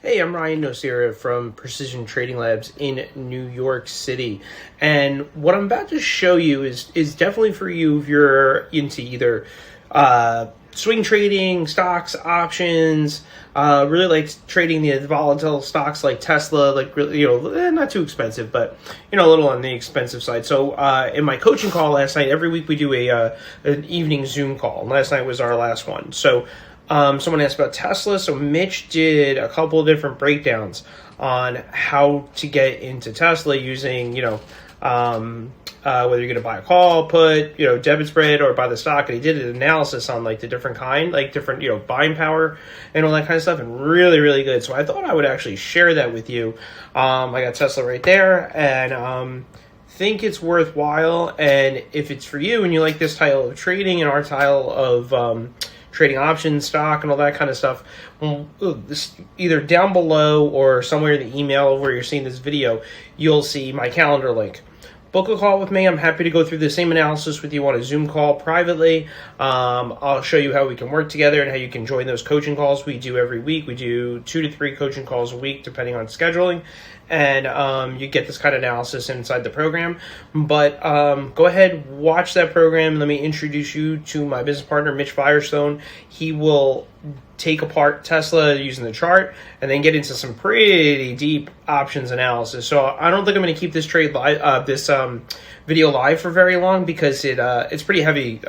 Hey, I'm Ryan Nocera from Precision Trading Labs in New York City. And what I'm about to show you is definitely for you if you're into either swing trading, stocks, options, really like trading the volatile stocks like Tesla, like really, not too expensive, but a little on the expensive side. So in my coaching call last night, every week we do an evening Zoom call. And last night was our last one. So someone asked about Tesla. So Mitch did a couple of different breakdowns on how to get into Tesla using, whether you're going to buy a call, put, debit spread, or buy the stock. And he did an analysis on like the different kind, like different, buying power and all that kind of stuff, and really, really good. So I thought I would actually share that with you. I got Tesla right there, and think it's worthwhile. And if it's for you and you like this style of trading and our style of trading options, stock, and all that kind of stuff, either down below or somewhere in the email where you're seeing this video, you'll see my calendar link. Book a call with me. I'm happy to go through the same analysis with you on a Zoom call privately. I'll show you how we can work together and how you can join those coaching calls we do every week. We do 2 to 3 coaching calls a week, depending on scheduling. And you get this kind of analysis inside the program. But go ahead, watch that program. Let me introduce you to my business partner, Mitch Firestone. He will take apart Tesla using the chart and then get into some pretty deep options analysis. So I don't think I'm going to keep this video live for very long because it's pretty heavy,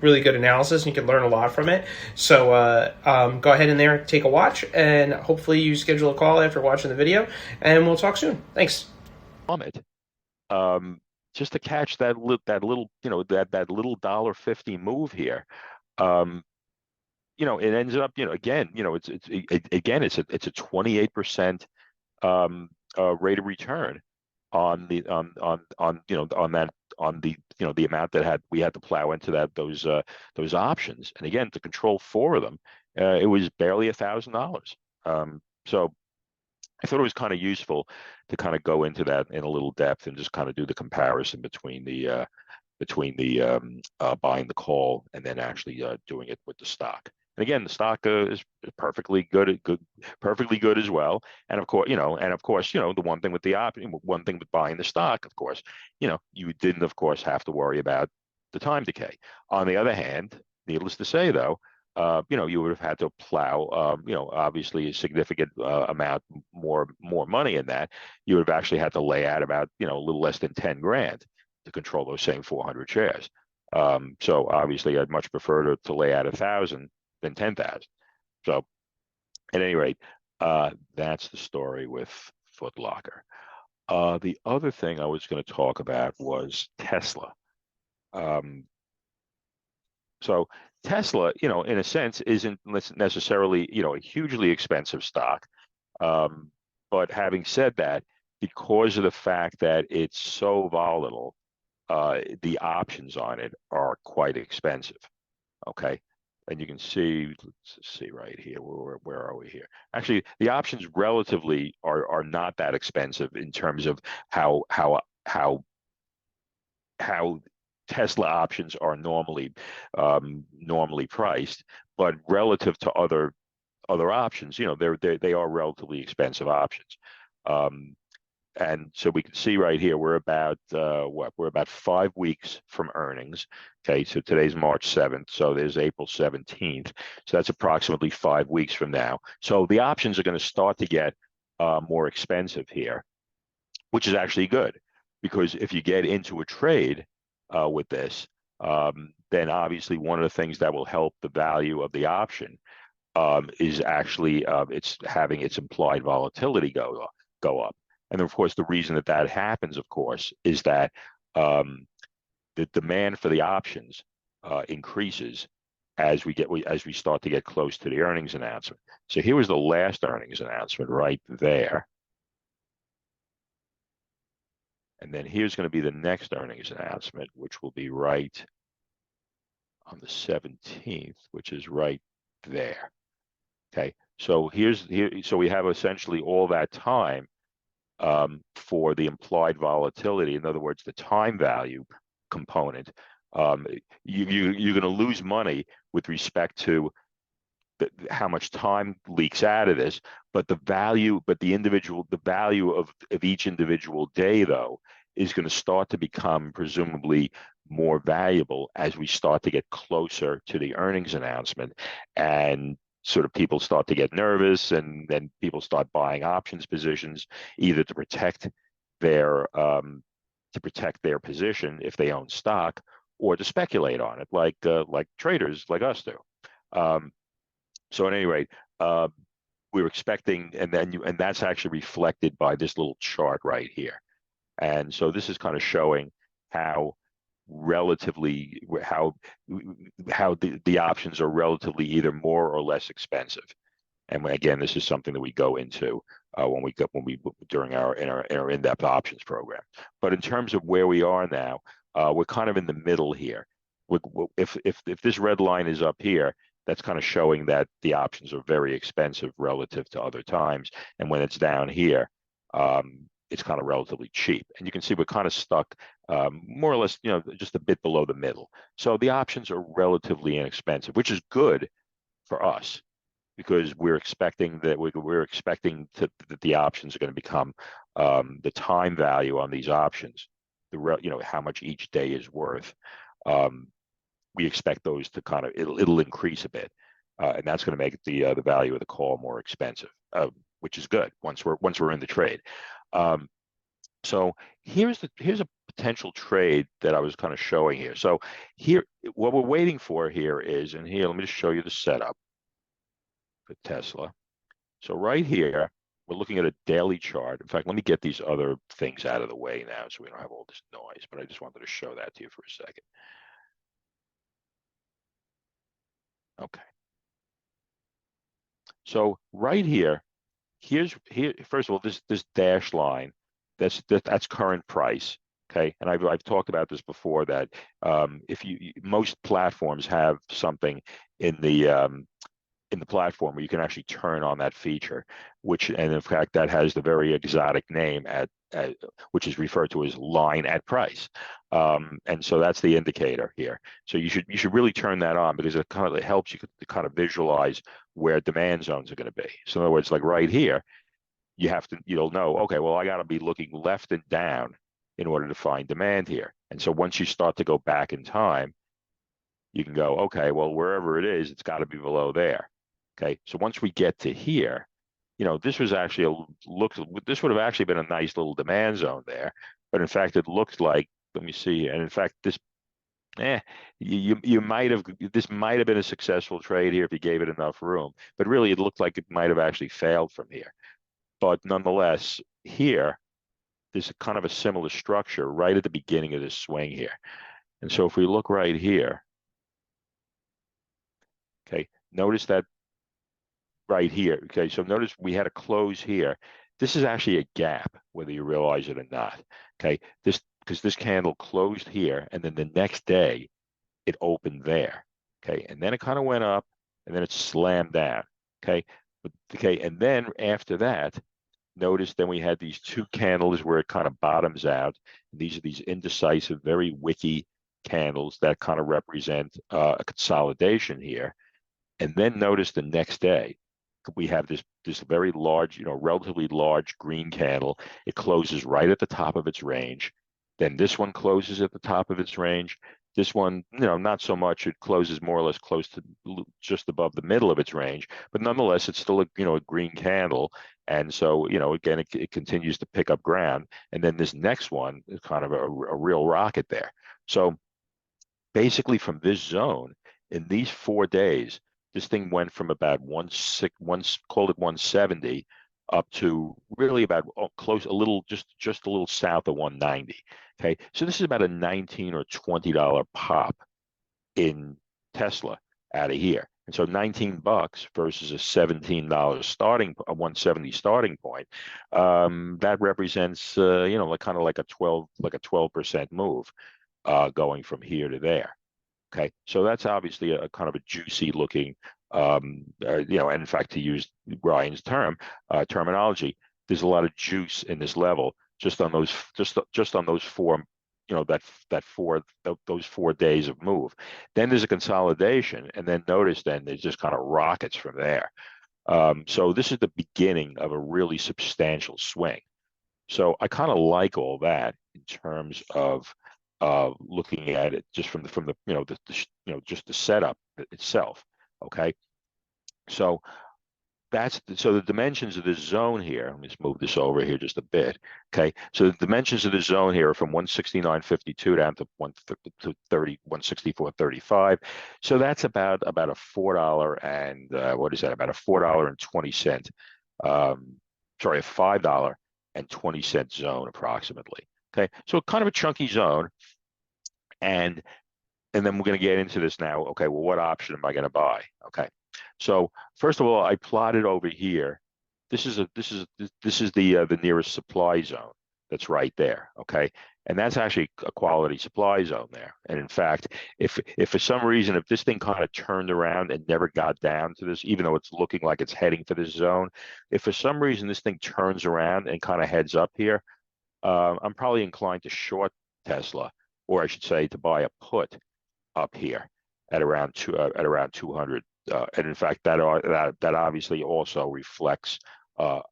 really good analysis, and you can learn a lot from it. So go ahead in there, take a watch, and hopefully you schedule a call after watching the video, and we'll talk soon. Thanks. Plummet, just to catch that little that little $1.50 move here. Um, it ends up, again, it's a 28% rate of return on the on on that on the amount that we had to plow into those options. And again, to control 4 of them, it was barely $1,000. So I thought it was kind of useful to kind of go into that in a little depth and just kind of do the comparison between the buying the call and then actually doing it with the stock. And again, the stock is perfectly good as well. And of course, the one thing with the option, one thing with buying the stock, of course, you didn't, of course, have to worry about the time decay. On the other hand, needless to say, though, you would have had to plow, obviously a significant amount more money in that. You would have actually had to lay out about, a little less than 10 grand to control those same 400 shares. So obviously, I'd much prefer to lay out 1,000 than 10,000. So at any rate, that's the story with Foot Locker. The other thing I was going to talk about was Tesla. Um, so Tesla, in a sense, isn't necessarily, a hugely expensive stock. But having said that, because of the fact that it's so volatile, the options on it are quite expensive. Okay. And you can see, let's see right here. Where are we here? Actually, the options relatively are not that expensive in terms of how Tesla options are normally priced, but relative to other options, they are relatively expensive options. Um, and so we can see right here, we're about we're about 5 weeks from earnings. Okay, so today's March 7th, so there's April 17th. So that's approximately 5 weeks from now. So the options are going to start to get more expensive here, which is actually good, because if you get into a trade with this, then obviously one of the things that will help the value of the option is actually it's having its implied volatility go up. And of course, the reason that happens, of course, is that the demand for the options increases as we start to get close to the earnings announcement. So here was the last earnings announcement right there. And then here's going to be the next earnings announcement, which will be right on the 17th, which is right there. Okay. So so we have essentially all that time for the implied volatility. In other words, the time value component. You're going to lose money with respect to how much time leaks out of this, but the value of each individual day though is going to start to become presumably more valuable as we start to get closer to the earnings announcement, and sort of people start to get nervous, and then people start buying options positions either their um, to protect their position if they own stock, or to speculate on it like traders like us do. Um, so at any rate, uh, we're expecting, and that's actually reflected by this little chart right here. And so this is kind of showing how relatively how the options are relatively either more or less expensive. And again, this is something that we go into when we during our in-depth options program. But in terms of where we are now, we're kind of in the middle here. If this red line is up here, that's kind of showing that the options are very expensive relative to other times. And when it's down here, it's kind of relatively cheap. And you can see we're kind of stuck more or less, just a bit below the middle. So the options are relatively inexpensive, which is good for us because we're expecting that that the options are going to become the time value on these options, how much each day is worth. Um, we expect those to kind of it'll increase a bit, and that's going to make the value of the call more expensive, which is good once we're in the trade. Um, so here's a potential trade that I was kind of showing here. So here, what we're waiting for here is, and here, let me just show you the setup for Tesla. So right here, we're looking at a daily chart. In fact, let me get these other things out of the way now so we don't have all this noise, but I just wanted to show that to you for a second. Okay. So right here, first of all, this dash line, that's current price. Okay. And I've talked about this before that if most platforms have something in the platform where you can actually turn on that feature, and in fact that has the very exotic name which is referred to as line at price, and so that's the indicator here. So you should really turn that on because it helps you to kind of visualize where demand zones are going to be. So in other words, like right here, you'll know, okay, well I got to be looking left and down in order to find demand here. And so once you start to go back in time, you can go, okay, well, wherever it is, it's got to be below there. Okay, so once we get to here, this was actually this would have actually been a nice little demand zone there, but in fact, it looked like, let me see, and in fact, you might have, this might have been a successful trade here if you gave it enough room, but really it looked like it might have actually failed from here. But nonetheless, here, there's kind of a similar structure right at the beginning of this swing here. And so if we look right here, okay, notice that right here. Okay, so notice we had a close here. This is actually a gap, whether you realize it or not. Okay, because this candle closed here, and then the next day it opened there. Okay, and then it kind of went up, and then it slammed down. Okay, and then after that, notice then we had these two candles where it kind of bottoms out. These are these indecisive, very wicky candles that kind of represent a consolidation here. And then notice the next day, we have this very large, relatively large green candle. It closes right at the top of its range. Then this one closes at the top of its range. This one, not so much. It closes more or less close to just above the middle of its range, but nonetheless, it's still a green candle. And so, again, it continues to pick up ground. And then this next one is kind of a real rocket there. So basically, from this zone in these 4 days, this thing went from about called it 170 up to really about close, just a little south of 190. Okay, so this is about a $19 or $20 pop in Tesla out of here. And so $19 versus a $17 a 170 starting point, that represents like kind of like a 12% move going from here to there. Okay, so that's obviously a kind of a juicy looking, and in fact, to use Ryan's terminology, there's a lot of juice in this level just on those 4 those 4 days of move. Then there's a consolidation, and then notice then there's just kind of rockets from there. So this is the beginning of a really substantial swing. So I kind of like all that in terms of looking at it just from the just the setup itself. Okay, so so the dimensions of this zone here. Let me just move this over here just a bit. Okay, so the dimensions of this zone here are from 169.52 down to 130, 164.35. So that's about a $4 and what is that? About a $4.20. Sorry, a $5.20 zone approximately. Okay, so kind of a chunky zone, and then we're going to get into this now. Okay, well, what option am I going to buy? Okay, so first of all, I plotted over here. This is the nearest supply zone that's right there. Okay, and that's actually a quality supply zone there. And in fact, if for some reason if this thing kind of turned around and never got down to this, even though it's looking like it's heading for this zone, if for some reason this thing turns around and kind of heads up here, I'm probably inclined to short Tesla, or I should say to buy a put up here at around 200. And in fact, that obviously also reflects a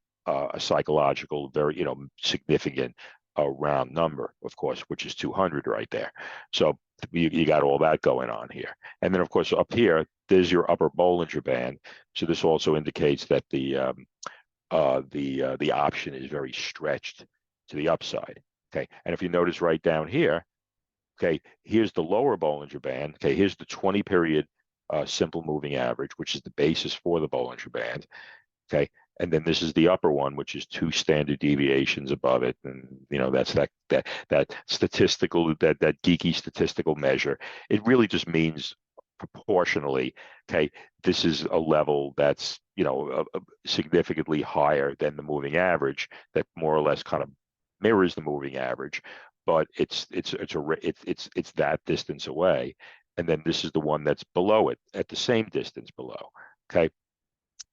psychological, very significant round number, of course, which is 200 right there. So you got all that going on here, and then of course up here there's your upper Bollinger Band. So this also indicates that the option is very stretched to the upside. Okay, and if you notice right down here, okay, here's the lower Bollinger Band. Okay, here's the 20 period simple moving average, which is the basis for the Bollinger Band. Okay, and then this is the upper one, which is 2 standard deviations above it, and that's that statistical that geeky statistical measure. It really just means proportionally. Okay, this is a level that's significantly higher than the moving average, that more or less kind of mirrors the moving average, but it's that distance away. And then this is the one that's below it at the same distance below. Okay,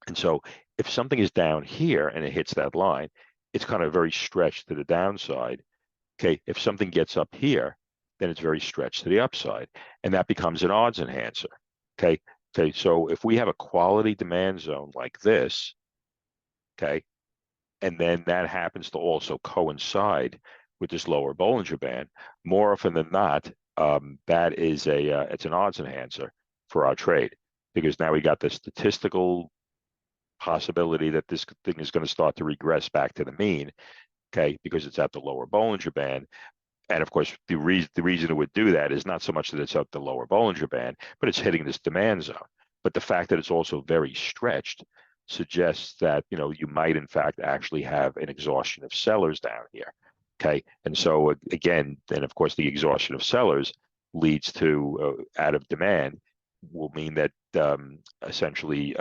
and so if something is down here and it hits that line, it's kind of very stretched to the downside. Okay, if something gets up here, then it's very stretched to the upside, and that becomes an odds enhancer. Okay, so if we have a quality demand zone like this, okay, and then that happens to also coincide with this lower Bollinger Band, more often than not, that is it's an odds enhancer for our trade, because now we got the statistical possibility that this thing is going to start to regress back to the mean, okay, because it's at the lower Bollinger Band. And of course, the reason it would do that is not so much that it's at the lower Bollinger Band, but it's hitting this demand zone. But the fact that it's also very stretched suggests that you might in fact actually have an exhaustion of sellers down here. Okay, and so again, then of course the exhaustion of sellers leads to out of demand, will mean that essentially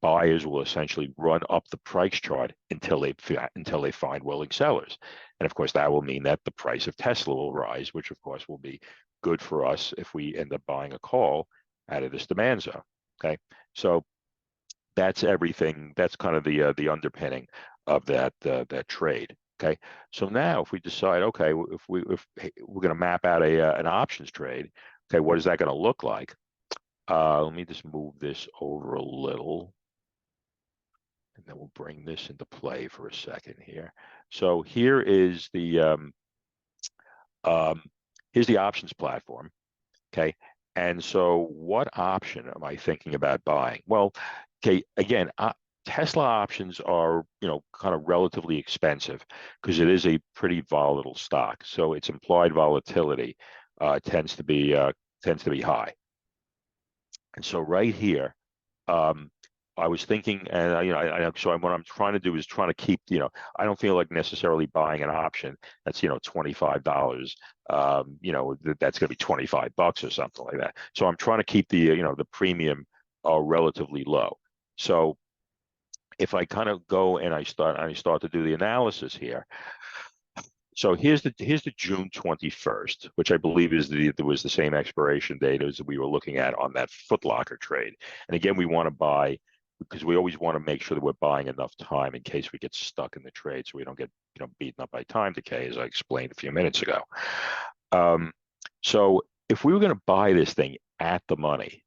buyers will essentially run up the price chart until they find willing sellers, and of course that will mean that the price of Tesla will rise, which of course will be good for us if we end up buying a call out of this demand zone. Okay, so that's everything. That's kind of the underpinning of that trade. Okay, so now if we decide, okay, if we're going to map out an options trade, okay, what is that going to look like? Let me just move this over a little, and then we'll bring this into play for a second here. So here is here's the options platform. Okay, and so what option am I thinking about buying? Well, okay, again, Tesla options are kind of relatively expensive because it is a pretty volatile stock. So its implied volatility tends to be high. And so right here, I was thinking, and what I'm trying to do is trying to keep, I don't feel like necessarily buying an option that's $25. That's going to be $25 or something like that. So I'm trying to keep the premium relatively low. So if I kind of go and I start to do the analysis here. So here's the June 21st, which I believe was the same expiration date as we were looking at on that Foot Locker trade. And again, we want to buy because we always want to make sure that we're buying enough time in case we get stuck in the trade, so we don't get beaten up by time decay, as I explained a few minutes ago. Um, so if we were going to buy this thing at the money,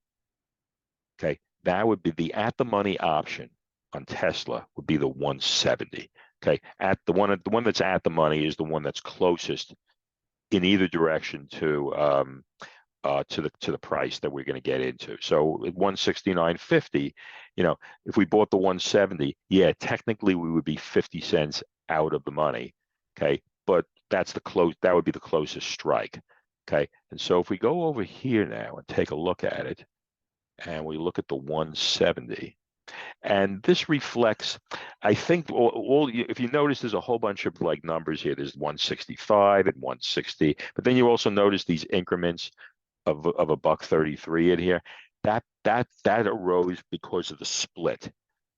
okay, that would be the at the money option on Tesla would be the 170. Okay, at the one that's at the money is the one that's closest in either direction to the price that we're going to get into. So at 169.50, if we bought the 170, yeah, technically we would be 50 cents out of the money. Okay, but that would be the closest strike. Okay, and so if we go over here now and take a look at it, and we look at the 170, and this reflects, I think, if you notice, there's a whole bunch of like numbers here. There's 165 and 160, but then you also notice these increments of a buck 33 in here. That arose because of the split.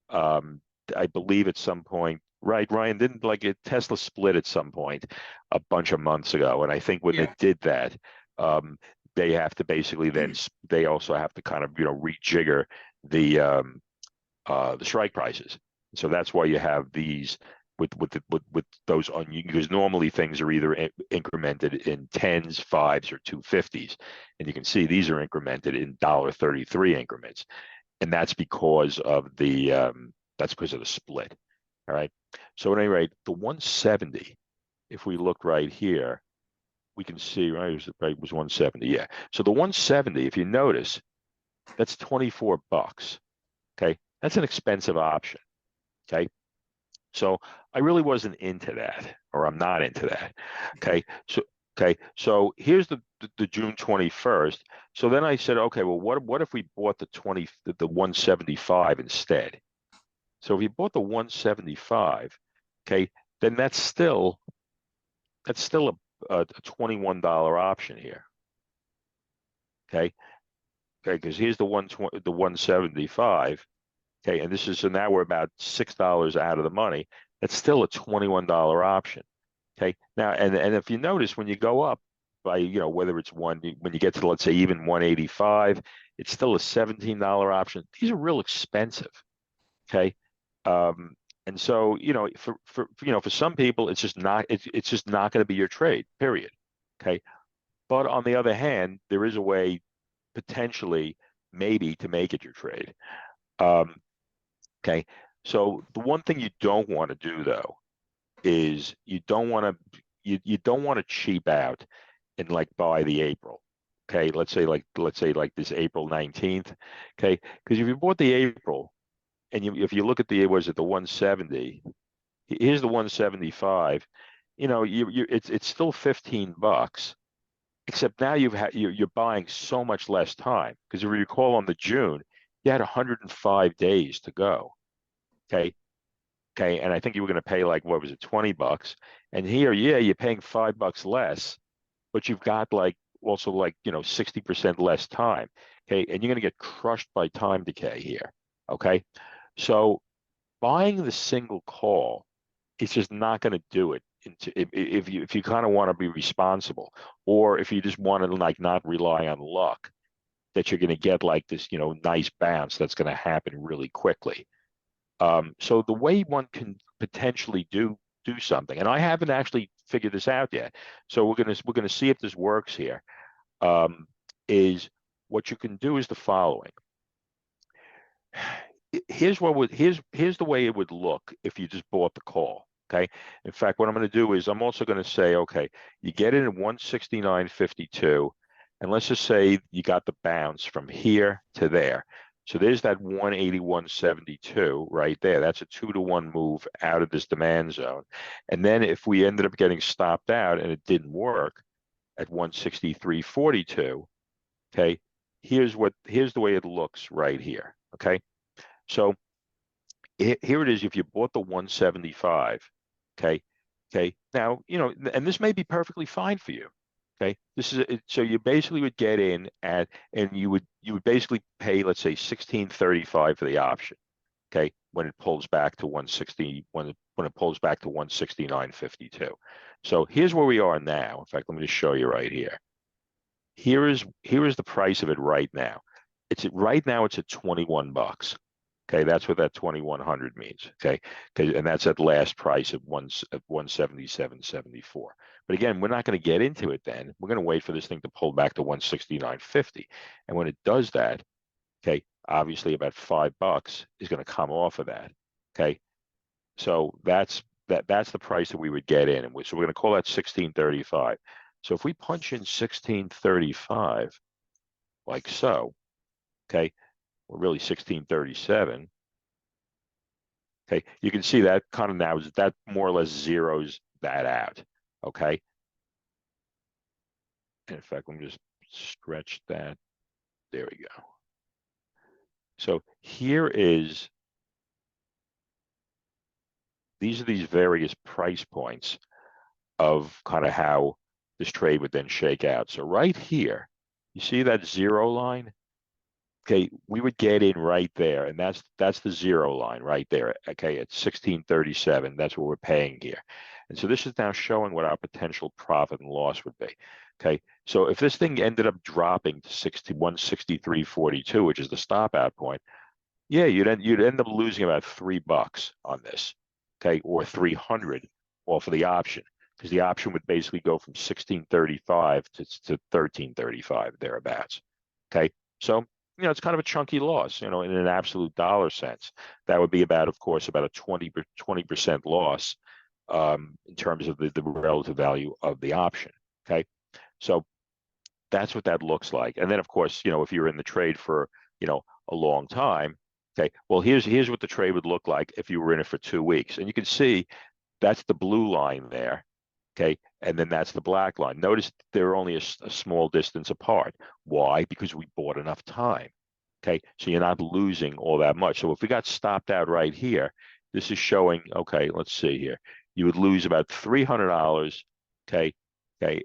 I believe at some point, right, Ryan, didn't like it Tesla split at some point a bunch of months ago, and I think when they Yeah. did that, they have to basically then they also have to kind of rejigger the strike prices. So that's why you have these with those on because normally things are either incremented in tens, fives, or 250s, and you can see these are incremented in $1.33 increments, and that's because of the split. All right. So at any rate, the 170, if we look right here, we can see it was 170. Yeah. So the 170, if you notice, that's 24 bucks. Okay. That's an expensive option. Okay. So I really wasn't into that, or I'm not into that. Okay. So here's the June 21st. So then I said, okay, well, what if we bought the 175 instead? So if you bought the 175, okay, then that's still a $21 option here. Okay. Okay, because here's the 175. Okay, and this is so now we're about $6 out of the money. That's still a $21 option. Okay, now and if you notice when you go up by whether it's when you get to let's say even 185, it's still a $17 option. These are real expensive. Okay, and so for some people it's just not going to be your trade. Period. Okay, but on the other hand, there is a way potentially maybe to make it your trade. Um, Okay. So the one thing you don't want to do though is you don't want to cheap out and like buy the April. Okay. Let's say like this April 19th. Okay. Because if you bought the April and if you look at was it the 170, here's the 175, it's still 15 bucks, except now you're buying so much less time. Because if you recall on the June, you had 105 days to go. Okay. Okay. And I think you were going to pay like, what was it, 20 bucks. And here, yeah, you're paying $5 less, but you've got like also like, 60% less time. Okay. And you're going to get crushed by time decay here. Okay. So buying the single call, it's just not going to do it. If you kind of want to be responsible, or if you just want to like not rely on luck that you're going to get like this, nice bounce that's going to happen really quickly. So the way one can potentially do something, and I haven't actually figured this out yet. So we're gonna see if this works here. Um, is what you can do is the following. Here's the way it would look if you just bought the call. Okay. In fact, what I'm going to do is I'm also going to say, okay, you get it at 169.52, and let's just say you got the bounce from here to there. So there's that 181.72 right there. That's a 2-to-1 move out of this demand zone. And then if we ended up getting stopped out and it didn't work at 163.42, okay, here's the way it looks right here. Okay. So here it is. If you bought the 175, okay, okay. Now and this may be perfectly fine for you. Okay, so you basically would get in and you would basically pay, let's say, 16.35 for the option. Okay, when it pulls back to 160, when it pulls back to 169.52. So here's where we are now. In fact, let me just show you right here. Here is the price of it right now. It's at 21 bucks. Okay, that's what that 2100 means. Okay, and that's at last price of 177.74. But again, we're not going to get into it then. We're going to wait for this thing to pull back to 169.50. And when it does that, okay, obviously about $5 is going to come off of that. Okay, so that's the price that we would get in, and so we're going to call that 1635. So if we punch in 1635 like so, okay, or really 1637. Okay, you can see that kind of now that more or less zeroes that out. Okay, and in fact, let me just stretch that. There we go. So here is these are these various price points of kind of how this trade would then shake out. So right here, you see that zero line? Okay, we would get in right there, and that's the zero line right there. Okay, at 1637, that's what we're paying here. And so this is now showing what our potential profit and loss would be. Okay, so if this thing ended up dropping to 163.42, which is the stop out point, yeah, you'd end up losing about $3 on this, okay, or 300 off of the option, because the option would basically go from 1635 to 1335 thereabouts. Okay, so it's kind of a chunky loss, in an absolute dollar sense. That would be about, of course, about a 20% loss in terms of the relative value of the option. Okay, so that's what that looks like. And then, of course, if you're in the trade for, a long time, okay, well, here's what the trade would look like if you were in it for 2 weeks. And you can see that's the blue line there, okay, and then that's the black line. Notice they're only a small distance apart. Why? Because we bought enough time, okay, so you're not losing all that much. So if we got stopped out right here, this is showing, okay, let's see here, you would lose about $300, okay, okay,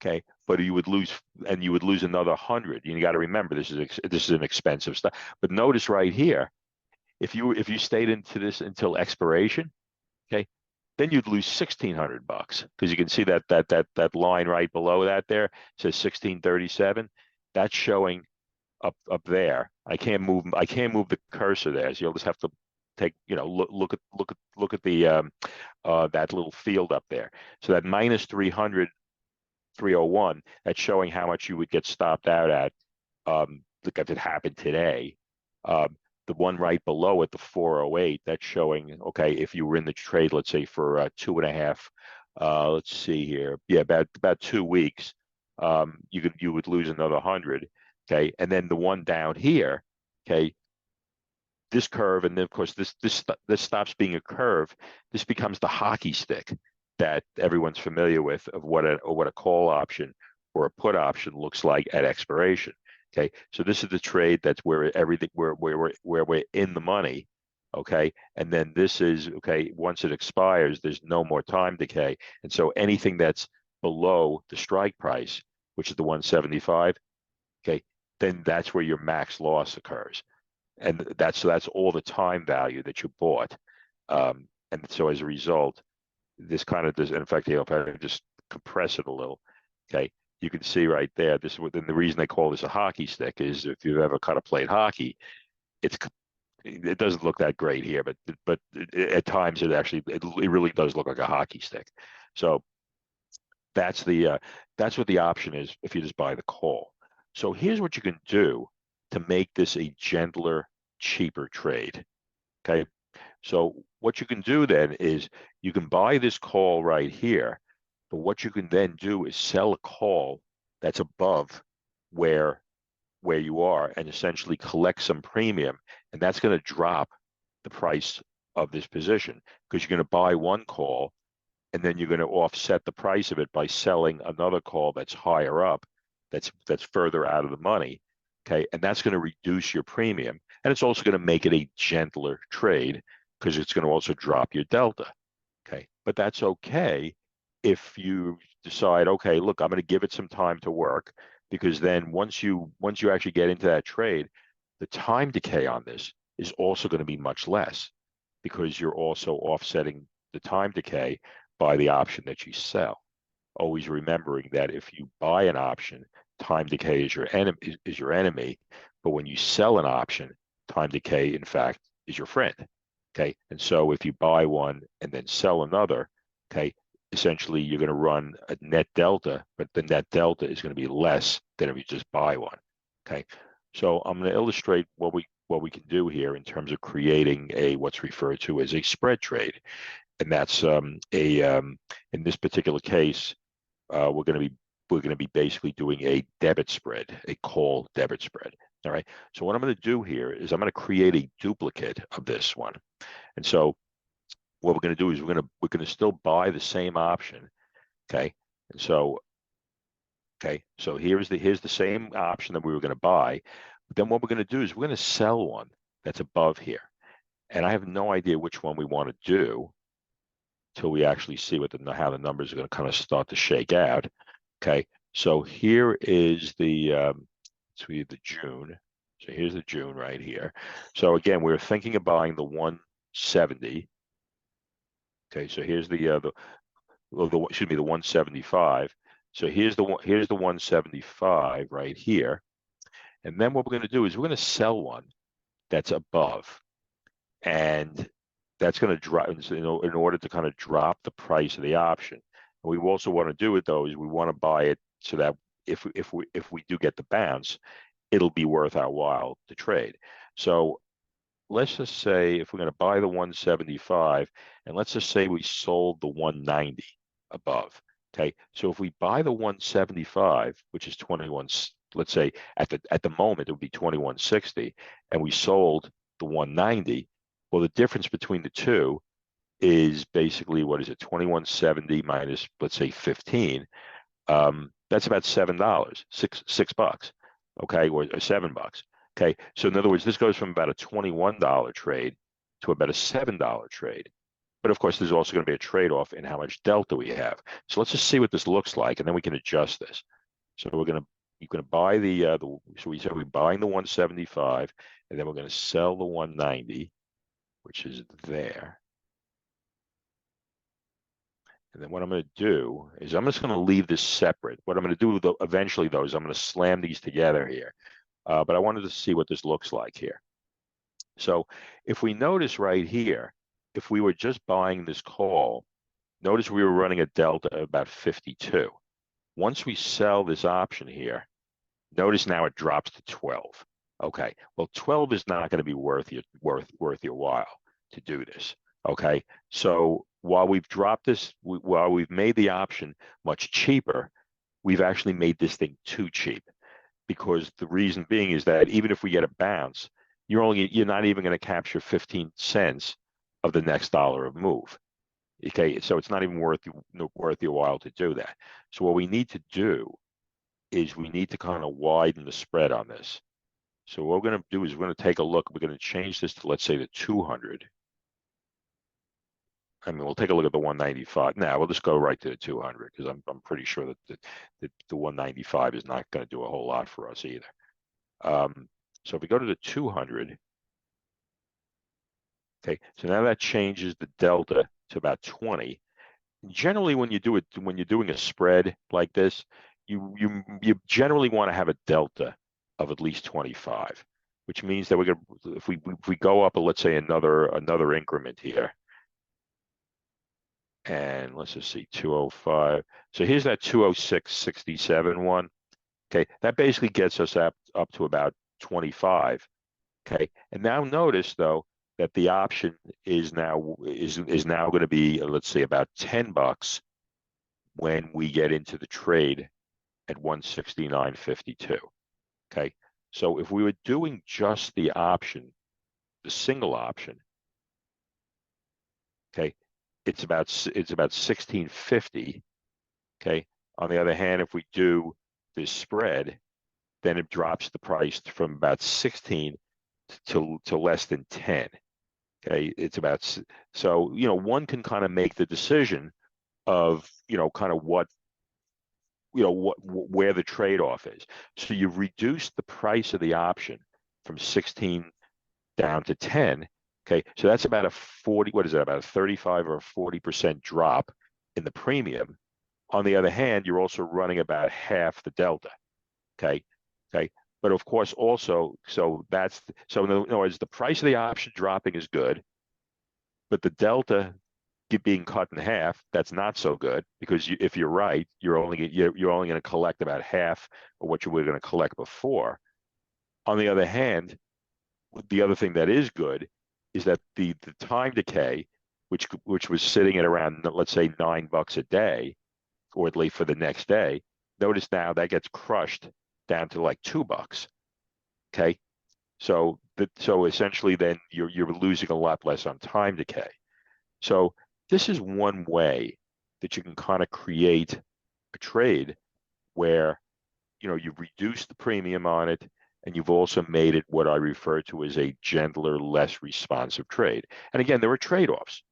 okay, but you would lose another 100. You got to remember this is an expensive stuff. But notice right here, if you stayed into this until expiration, okay, then you'd lose $1,600 because you can see that line right below that there says 1637. That's showing up there. I can't move the cursor there, so you'll just have to take look at the that little field up there. So that minus 300 301, that's showing how much you would get stopped out at. Look, if it happened today, the one right below it, the 408, that's showing, okay, if you were in the trade, let's say for 2.5, let's see here, yeah, about 2 weeks, you would lose another 100, okay, and then the one down here, okay, this curve, and then of course this stops being a curve. This becomes the hockey stick that everyone's familiar with of what a call option or a put option looks like at expiration. Okay, so this is the trade that's where everything where we're in the money. Okay, and then this is okay. Once it expires, there's no more time decay, and so anything that's below the strike price, which is the 175, okay, then that's where your max loss occurs, and that's all the time value that you bought. And so as a result, this kind of does. In fact, if I just compress it a little, okay, you can see right there. This is what, and the reason they call this a hockey stick is if you've ever kind of played hockey, it's it doesn't look that great here, but at times it really does look like a hockey stick. So that's that's what the option is if you just buy the call. So here's what you can do to make this a gentler, cheaper trade. Okay. So what you can do then is you can buy this call right here, but what you can then do is sell a call that's above where where you are and essentially collect some premium, and that's going to drop the price of this position because you're going to buy one call and then you're going to offset the price of it by selling another call that's higher up, that's further out of the money. Okay, and that's going to reduce your premium, and it's also going to make it a gentler trade because it's going to also drop your delta. Okay, but that's okay if you decide, okay, look, I'm going to give it some time to work because then once you actually get into that trade, the time decay on this is also going to be much less because you're also offsetting the time decay by the option that you sell. Always remembering that if you buy an option, time decay is your enemy, but when you sell an option, time decay, in fact, is your friend. Okay. And so if you buy one and then sell another, okay, essentially you're going to run a net delta, but the net delta is going to be less than if you just buy one. Okay. So I'm going to illustrate what we can do here in terms of creating a what's referred to as a spread trade. And that's in this particular case, we're going to be basically doing a debit spread, a call debit spread. All right. So what I'm going to do here is I'm going to create a duplicate of this one. And so what we're going to do is we're going to still buy the same option. Okay. And so here's the same option that we were going to buy. But then what we're going to do is we're going to sell one that's above here. And I have no idea which one we want to do till we actually see how the numbers are going to kind of start to shake out. Okay, so here is the June. So here's the June right here. So again, we were thinking of buying the 170. Okay, so here's the 175. So here's the 175 right here. And then what we're going to do is we're going to sell one that's above. And that's going to drop in order to kind of drop the price of the option. And we also want to do it though is we want to buy it so that if we do get the bounce, it'll be worth our while to trade. So let's just say if we're going to buy the 175, and let's just say we sold the 190 above. Okay, so if we buy the 175, which is 21, let's say at the moment it would be 2160, and we sold the 190. Well, the difference between the two is basically, what is it, 2170 minus, let's say, 15. That's about $7, $6, okay, or $7. Okay, so in other words, this goes from about a $21 trade to about a $7 trade. But of course, there's also going to be a trade-off in how much delta we have. So let's just see what this looks like, and then we can adjust this. So you're going to buy so we said we're buying the 175, and then we're going to sell the 190. Which is there. And then what I'm going to do is I'm just going to leave this separate. What I'm going to do eventually, though, is I'm going to slam these together here. But I wanted to see what this looks like here. So if we notice right here, if we were just buying this call, notice we were running a delta of about 52. Once we sell this option here, notice now it drops to 12. Okay, well, 12 is not going to be worth your while to do this. Okay, so while we've dropped this, while we've made the option much cheaper, we've actually made this thing too cheap, because the reason being is that even if we get a bounce, you're not even going to capture 15 cents of the next dollar of move. Okay, so it's not even worth your while to do that. So what we need to do is we need to kind of widen the spread on this. So what we're going to do is we're going to take a look. We're going to change this to, let's say, the 200. I mean, we'll take a look at the 195. Now we'll just go right to the 200 because I'm pretty sure that the 195 is not going to do a whole lot for us either. So if we go to the 200, okay, so now that changes the delta to about 20. Generally, when you're doing a spread like this, you generally want to have a delta of at least 25, which means that if we go up, let's say another increment here, and let's just see, 205. So here's that 206.67 one. Okay, that basically gets us up to about 25. Okay, and now notice though that the option is now going to be, let's say, about $10 when we get into the trade at 169.52. Okay, so if we were doing just the option, the single option, okay, it's about 1650. Okay, on the other hand, if we do this spread, then it drops the price from about 16 to less than 10. Okay, it's about, so one can kind of make the decision of kind of where the trade-off is. So you've reduced the price of the option from 16 down to 10. Okay, so that's about a 40, what is that, about a 35 or a 40% drop in the premium. On the other hand, you're also running about half the delta. Okay, But of course, also, so in other words, the price of the option dropping is good, but the delta being cut in half, that's not so good because if you're right, you're only going to collect about half of what you were going to collect before. On the other hand, the other thing that is good is that the time decay, which was sitting at around, let's say, $9 a day, or at least for the next day, notice now that gets crushed down to like $2. Okay, so essentially then you're losing a lot less on time decay. So this is one way that you can kind of create a trade where you've reduced the premium on it, and you've also made it what I refer to as a gentler, less responsive trade. And again, there are trade-offs.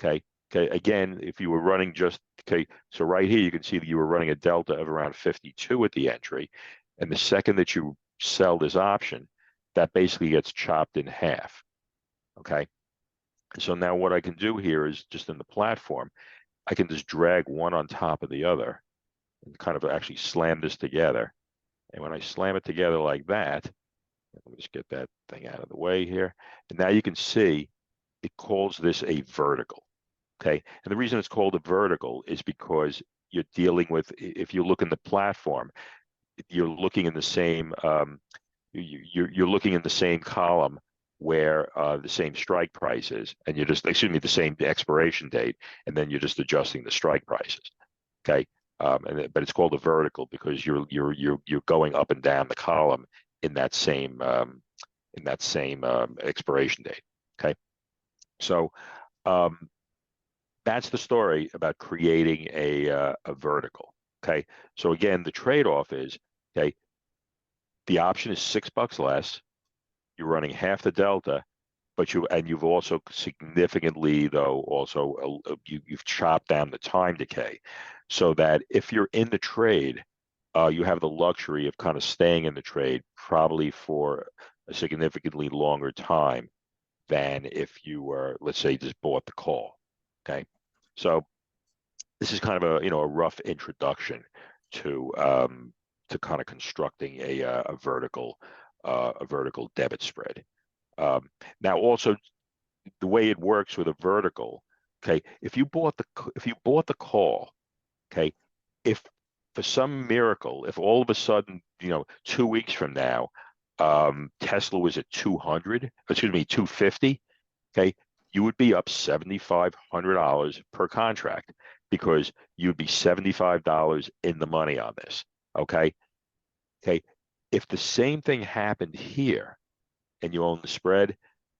Okay. Okay. Again, if you were running just okay, so right here you can see that you were running a delta of around 52 at the entry, and the second that you sell this option, that basically gets chopped in half. Okay. So now what I can do here is just in the platform, I can just drag one on top of the other and kind of actually slam this together. And when I slam it together like that, let me just get that thing out of the way here. And now you can see it calls this a vertical. Okay. And the reason it's called a vertical is because you're dealing with, if you look in the platform, you're looking in the same, you're looking in the same column where the same strike price is, and you're just, excuse me, the same expiration date, and then you're just adjusting the strike prices. Okay. But it's called a vertical because you're going up and down the column in that same expiration date. Okay. So that's the story about creating a vertical. Okay. So again, the trade-off is, okay, the option is $6 less. You're running half the delta, but you've also significantly though also you've chopped down the time decay, so that if you're in the trade, you have the luxury of kind of staying in the trade probably for a significantly longer time than if you were, let's say, just bought the call. Okay, so this is kind of a rough introduction to kind of constructing a vertical debit spread. Now, also the way it works with a vertical, okay, if you bought the call, okay, if for some miracle, if all of a sudden, 2 weeks from now, Tesla was at 200, excuse me, 250, okay, you would be up $7,500 per contract because you'd be $75 in the money on this. Okay. Okay. If the same thing happened here and you own the spread,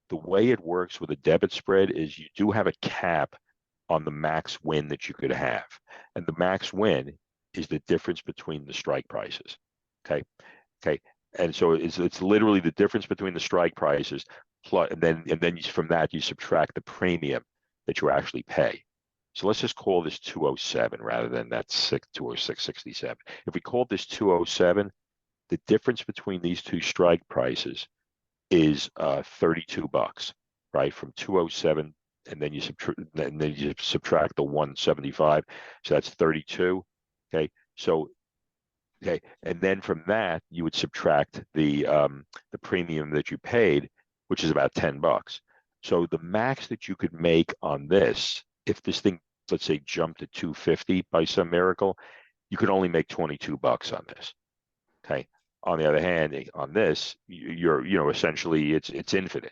the way it works with a debit spread is you do have a cap on the max win that you could have. And the max win is the difference between the strike prices. Okay. Okay. And so it's literally the difference between the strike prices plus, and then from that you subtract the premium that you actually pay. So let's just call this 207 rather than that 206.67. If we called this 207, the difference between these two strike prices is $32, right? From 207, and then you subtract the 175, so that's 32. Okay, so okay, and then from that you would subtract the premium that you paid, which is about $10. So the max that you could make on this, if this thing, let's say, jumped to 250 by some miracle, you could only make $22 on this. Okay. On the other hand, on this, you're essentially it's infinite.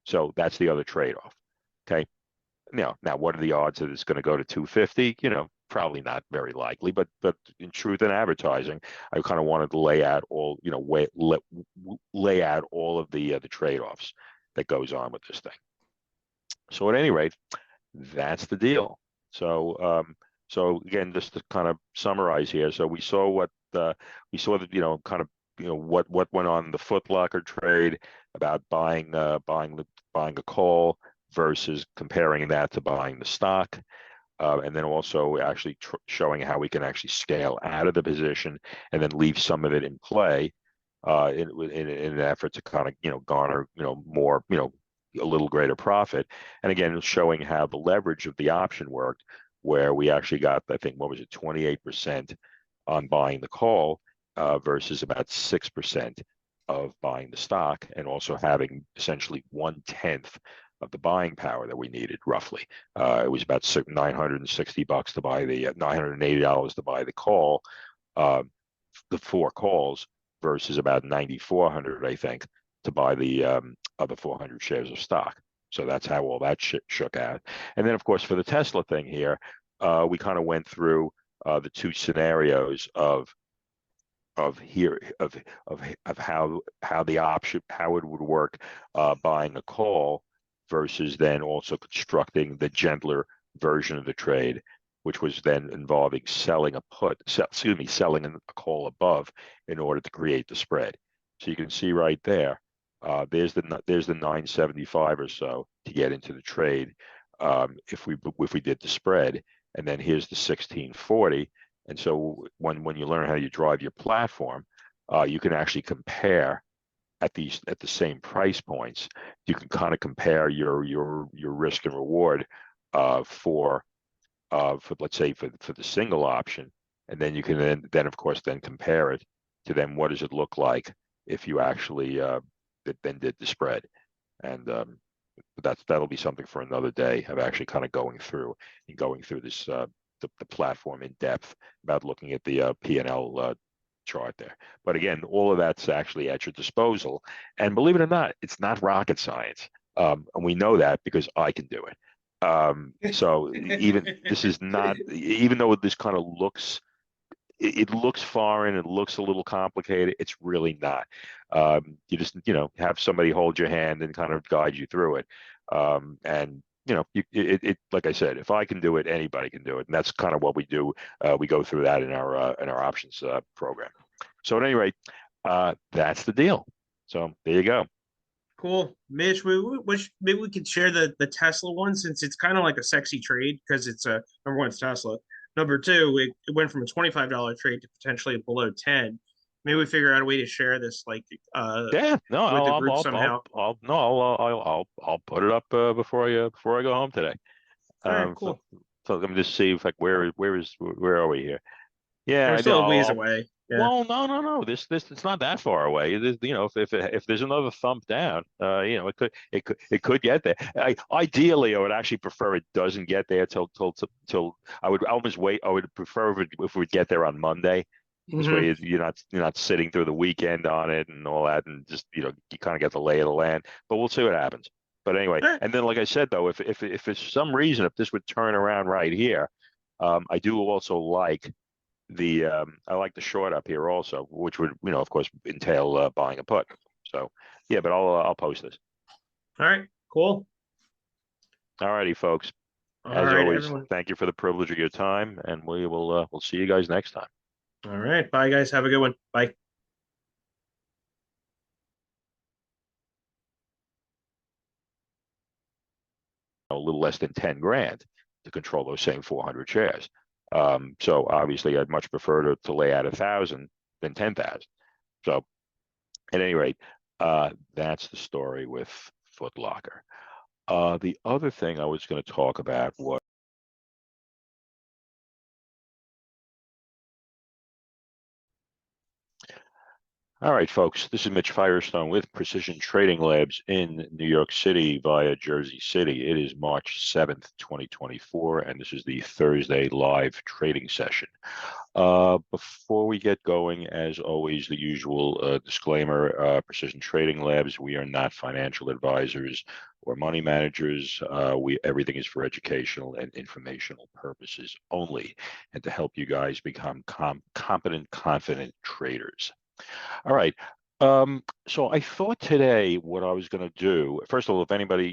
So that's the other trade-off. Okay. Now, what are the odds that it's going to go to 250? Probably not very likely, but in truth in advertising, I kind of wanted to lay out all, lay out all of the trade-offs that goes on with this thing. So at any rate, that's the deal. So again, just to kind of summarize here, so we saw that kind of what went on in the Foot Locker trade about buying a call versus comparing that to buying the stock. And then also actually showing how we can actually scale out of the position and then leave some of it in play in an effort to kind of garner more a little greater profit. And again, showing how the leverage of the option worked, where we actually got, I think, what was it, 28% on buying the call versus about 6% of buying the stock and also having essentially 1/10 of the buying power that we needed roughly. It was about $960 to buy the $980 to buy the call, uh, the 4 calls versus about 9,400, I think, to buy the other 400 shares of stock. So that's how all that shook out. And then, of course, for the Tesla thing here, we kind of went through the two scenarios of here of how the option, how it would work, buying a call versus then also constructing the gentler version of the trade, which was then involving selling a selling a call above in order to create the spread. So you can see right there, there's the 975 or so to get into the trade, if we did the spread, and then here's the 1640. And so when you learn how you drive your platform, you can actually compare at the same price points. You can kind of compare your risk and reward, for let's say for the single option, and then you can then of course then compare it to then what does it look like if you actually then did the spread. And that'll be something for another day of actually kind of going through this the platform in depth about looking at the P&L chart there. But again, all of that's actually at your disposal. And believe it or not, it's not rocket science. And we know that because I can do it. So even this is not, even though this kind of looks, it looks foreign, it looks a little complicated, it's really not. You just, have somebody hold your hand and kind of guide you through it. And like I said, if I can do it, anybody can do it, and that's kind of what we do. We go through that in our options program. So at any rate, that's the deal. So there you go. Cool, Mitch. Maybe we could share the Tesla one, since it's kind of like a sexy trade, because it's a number one, it's Tesla. Number two, it went from a $25 trade to potentially below 10. Maybe we figure out a way to share this, like, Yeah, no, with the group somehow. I'll put it up before I go home today. All right, So, cool. let me just see if like where are we here? Yeah, We're I know. still a ways away. Yeah. Well, no. This it's not that far away. It is, if there's another thump down, it could get there. Ideally, I would actually prefer it doesn't get there till I would almost wait. I would prefer if it would get there on Monday. This way, Mm-hmm. you're not sitting through the weekend on it and all that, and just you kind of get the lay of the land. But we'll see what happens. But anyway, All right. and then like I said though, if for some reason if this would turn around right here, I do also like I like the short up here also, which would of course entail buying a put. So yeah, but I'll post this. All right. Cool. All righty, folks. All As right, always, everyone. thank you for the privilege of your time, and we'll see you guys next time. All right. Bye, guys. Have a good one. Bye. A little less than 10 grand to control those same 400 shares. So obviously, I'd much prefer to lay out 1,000 than 10,000. So at any rate, that's the story with Foot Locker. The other thing I was going to talk about was. All right, folks, this is Mitch Firestone with Precision Trading Labs in New York City via Jersey City. It is March 7th, 2024, and this is the Thursday live trading session. Before we get going, as always, the usual disclaimer, Precision Trading Labs, we are not financial advisors or money managers. Everything is for educational and informational purposes only, and to help you guys become competent, confident traders. All right. So I thought today what I was going to do, first of all, if anybody